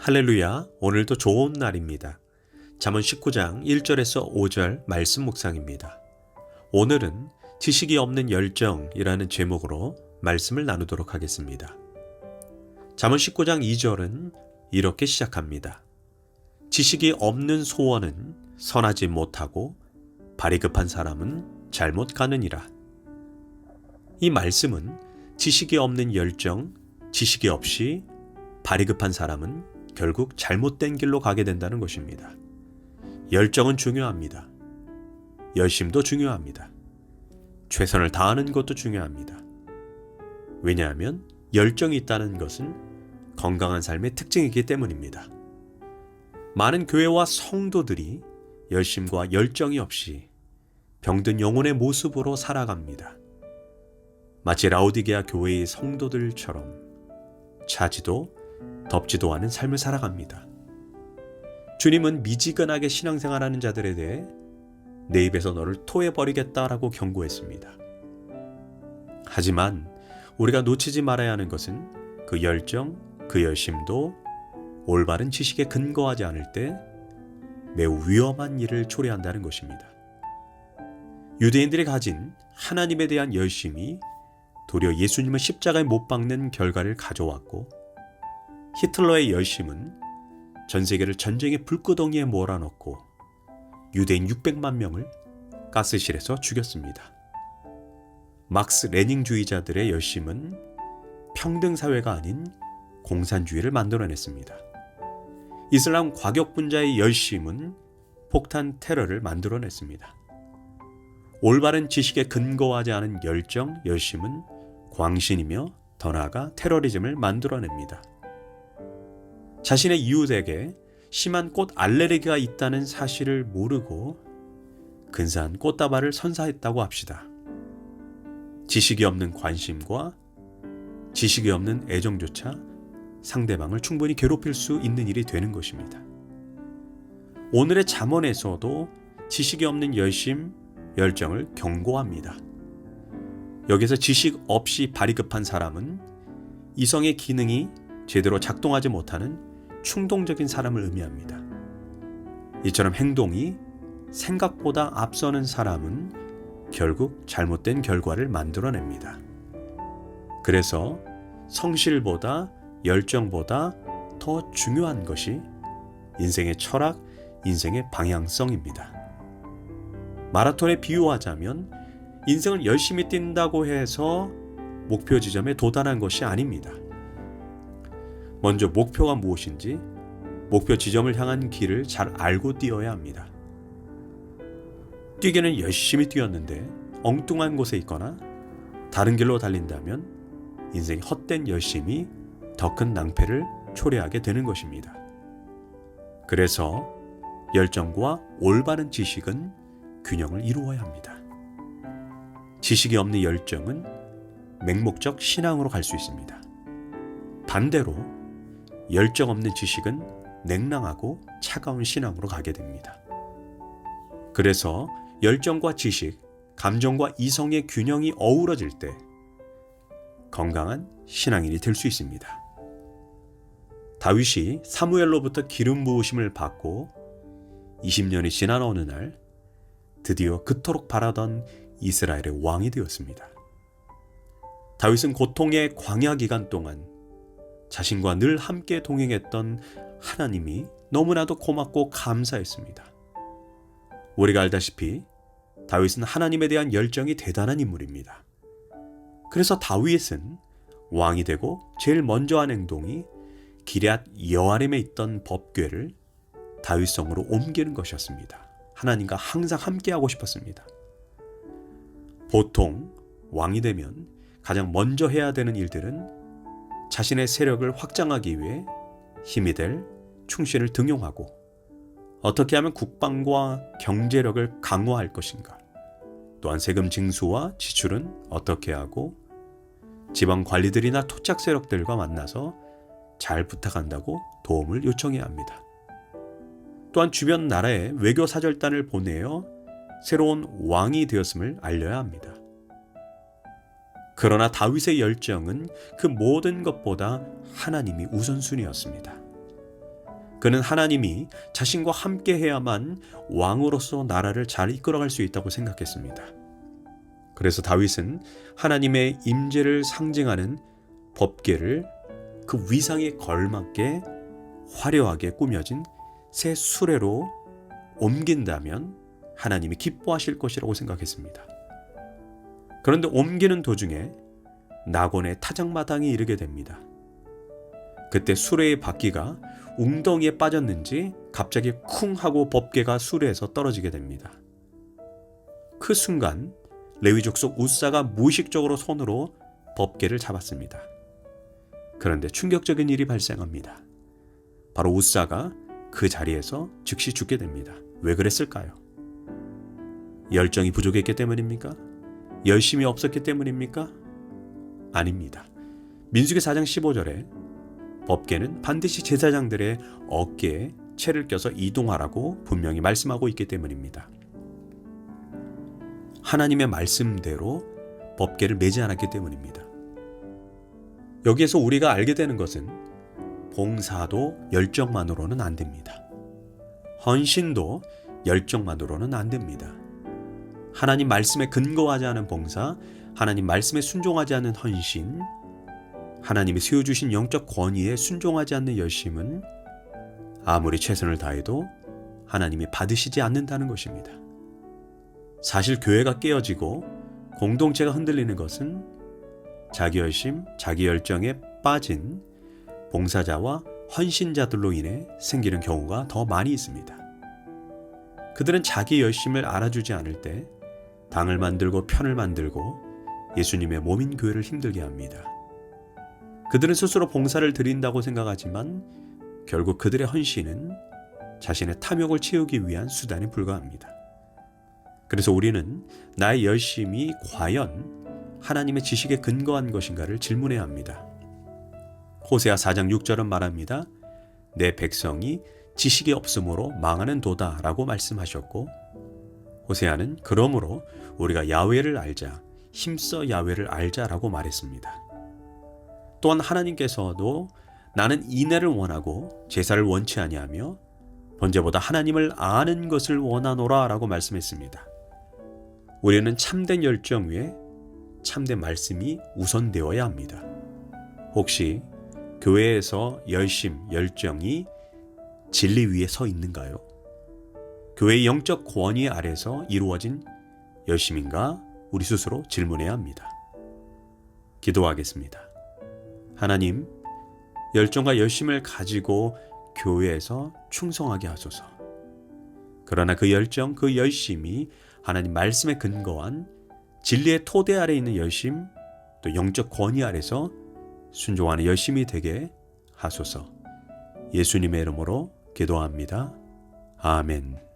할렐루야, 오늘도 좋은 날입니다. 잠언 19장 1절에서 5절 말씀 묵상입니다. 오늘은 지식이 없는 열정이라는 제목으로 말씀을 나누도록 하겠습니다. 잠언 19장 2절은 이렇게 시작합니다. 지식이 없는 소원은 선하지 못하고 발이 급한 사람은 잘못 가느니라. 이 말씀은 지식이 없는 열정, 지식이 없이 발이 급한 사람은 결국 잘못된 길로 가게 된다는 것입니다. 열정은 중요합니다. 열심도 중요합니다. 최선을 다하는 것도 중요합니다. 왜냐하면 열정이 있다는 것은 건강한 삶의 특징이기 때문입니다. 많은 교회와 성도들이 열심과 열정이 없이 병든 영혼의 모습으로 살아갑니다. 마치 라오디게아 교회의 성도들처럼 차지도 덥지도 않은 삶을 살아갑니다. 주님은 미지근하게 신앙생활하는 자들에 대해 내 입에서 너를 토해버리겠다라고 경고했습니다. 하지만 우리가 놓치지 말아야 하는 것은 그 열정, 그 열심도 올바른 지식에 근거하지 않을 때 매우 위험한 일을 초래한다는 것입니다. 유대인들이 가진 하나님에 대한 열심이 도리어 예수님을 십자가에 못 박는 결과를 가져왔고, 히틀러의 열심은 전 세계를 전쟁의 불구덩이에 몰아넣고 유대인 600만 명을 가스실에서 죽였습니다. 막스 레닝주의자들의 열심은 평등사회가 아닌 공산주의를 만들어냈습니다. 이슬람 과격분자의 열심은 폭탄 테러를 만들어냈습니다. 올바른 지식에 근거하지 않은 열정, 열심은 광신이며 더 나아가 테러리즘을 만들어냅니다. 자신의 이웃에게 심한 꽃 알레르기가 있다는 사실을 모르고 근사한 꽃다발을 선사했다고 합시다. 지식이 없는 관심과 지식이 없는 애정조차 상대방을 충분히 괴롭힐 수 있는 일이 되는 것입니다. 오늘의 잠언에서도 지식이 없는 열심, 열정을 경고합니다. 여기서 지식 없이 발이 급한 사람은 이성의 기능이 제대로 작동하지 못하는 충동적인 사람을 의미합니다. 이처럼 행동이 생각보다 앞서는 사람은 결국 잘못된 결과를 만들어냅니다. 그래서 성실보다 열정보다 더 중요한 것이 인생의 철학, 인생의 방향성입니다. 마라톤에 비유하자면 인생을 열심히 뛴다고 해서 목표 지점에 도달한 것이 아닙니다. 먼저 목표가 무엇인지, 목표 지점을 향한 길을 잘 알고 뛰어야 합니다. 뛰기는 열심히 뛰었는데 엉뚱한 곳에 있거나 다른 길로 달린다면 인생의 헛된 열심이 더 큰 낭패를 초래하게 되는 것입니다. 그래서 열정과 올바른 지식은 균형을 이루어야 합니다. 지식이 없는 열정은 맹목적 신앙으로 갈 수 있습니다. 반대로 열정 없는 지식은 냉랭하고 차가운 신앙으로 가게 됩니다. 그래서 열정과 지식, 감정과 이성의 균형이 어우러질 때 건강한 신앙인이 될 수 있습니다. 다윗이 사무엘로부터 기름 부으심을 받고 20년이 지난 어느 날 드디어 그토록 바라던 이스라엘의 왕이 되었습니다. 다윗은 고통의 광야 기간 동안 자신과 늘 함께 동행했던 하나님이 너무나도 고맙고 감사했습니다. 우리가 알다시피 다윗은 하나님에 대한 열정이 대단한 인물입니다. 그래서 다윗은 왕이 되고 제일 먼저 한 행동이 기럇 여아림에 있던 법궤를 다윗성으로 옮기는 것이었습니다. 하나님과 항상 함께하고 싶었습니다. 보통 왕이 되면 가장 먼저 해야 되는 일들은 자신의 세력을 확장하기 위해 힘이 될 충신을 등용하고 어떻게 하면 국방과 경제력을 강화할 것인가, 또한 세금 징수와 지출은 어떻게 하고 지방 관리들이나 토착 세력들과 만나서 잘 부탁한다고 도움을 요청해야 합니다. 또한 주변 나라에 외교 사절단을 보내어 새로운 왕이 되었음을 알려야 합니다. 그러나 다윗의 열정은 그 모든 것보다 하나님이 우선순위였습니다. 그는 하나님이 자신과 함께 해야만 왕으로서 나라를 잘 이끌어갈 수 있다고 생각했습니다. 그래서 다윗은 하나님의 임재를 상징하는 법궤를 그 위상에 걸맞게 화려하게 꾸며진 새 수레로 옮긴다면 하나님이 기뻐하실 것이라고 생각했습니다. 그런데 옮기는 도중에 낙원의 타작마당에 이르게 됩니다. 그때 수레의 바퀴가 웅덩이에 빠졌는지 갑자기 쿵 하고 법궤가 수레에서 떨어지게 됩니다. 그 순간 레위 족속 우사가 무의식적으로 손으로 법궤를 잡았습니다. 그런데 충격적인 일이 발생합니다. 바로 우사가 그 자리에서 즉시 죽게 됩니다. 왜 그랬을까요? 열정이 부족했기 때문입니까? 열심이 없었기 때문입니까? 아닙니다. 민수기 4장 15절에 법궤는 반드시 제사장들의 어깨에 채를 껴서 이동하라고 분명히 말씀하고 있기 때문입니다. 하나님의 말씀대로 법궤를 매지 않았기 때문입니다. 여기에서 우리가 알게 되는 것은 봉사도 열정만으로는 안 됩니다. 헌신도 열정만으로는 안 됩니다. 하나님 말씀에 근거하지 않은 봉사, 하나님 말씀에 순종하지 않는 헌신, 하나님이 세워주신 영적 권위에 순종하지 않는 열심은 아무리 최선을 다해도 하나님이 받으시지 않는다는 것입니다. 사실 교회가 깨어지고 공동체가 흔들리는 것은 자기 열심, 자기 열정에 빠진 봉사자와 헌신자들로 인해 생기는 경우가 더 많이 있습니다. 그들은 자기 열심을 알아주지 않을 때 당을 만들고 편을 만들고 예수님의 몸인 교회를 힘들게 합니다. 그들은 스스로 봉사를 드린다고 생각하지만 결국 그들의 헌신은 자신의 탐욕을 채우기 위한 수단에 불과합니다. 그래서 우리는 나의 열심이 과연 하나님의 지식에 근거한 것인가를 질문해야 합니다. 호세아 4장 6절은 말합니다. 내 백성이 지식이 없으므로 망하는 도다 라고 말씀하셨고, 호세아는 그러므로 우리가 야훼를 알자, 힘써 야훼를 알자라고 말했습니다. 또한 하나님께서도 나는 인애를 원하고 제사를 원치 아니하며 번제보다 하나님을 아는 것을 원하노라 라고 말씀했습니다. 우리는 참된 열정 위에 참된 말씀이 우선되어야 합니다. 혹시 교회에서 열정이 진리 위에 서 있는가요? 교회의 영적 권위 아래서 이루어진 열심인가 우리 스스로 질문해야 합니다. 기도하겠습니다. 하나님, 열정과 열심을 가지고 교회에서 충성하게 하소서. 그러나 그 열정, 그 열심이 하나님 말씀에 근거한 진리의 토대 아래 있는 열심, 또 영적 권위 아래서 순종하는 열심이 되게 하소서. 예수님의 이름으로 기도합니다. 아멘.